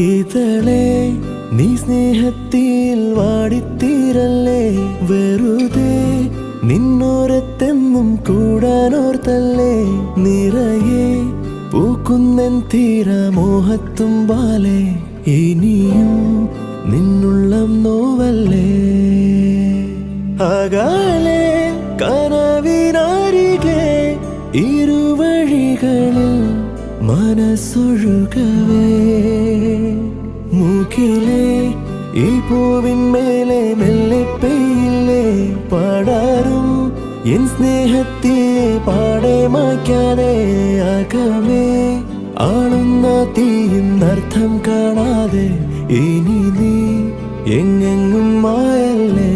ഇതളെ നീ സ്നേഹത്തിൽ വാടിത്തീരല്ലേ, വെറുതെ നിന്നോരത്തെന്നും കൂടാനോർത്തല്ലേ. നിറയെ പൂക്കുന്നൻ തീരമോഹത്തുമ്പാലെ, ഇനിയും നിന്നുള്ളം നോവല്ലേ. അകാലെ കനവിനരികെ ഇരുവഴികളിൽ മനസ്സൊഴുകവേ, മൂക്കിലെ ഈ പൂവിന്മേലെ മെല്ലെ പെയ്യില്ലേ പടരും എൻ സ്നേഹത്തെ പാടെ മായ്ക്കാതെ. അകമേ ആളുന്ന തീയിന്നർത്ഥം കാണാതെ, ഇനി നീ എങ്ങെങ്ങും മായല്ലേ.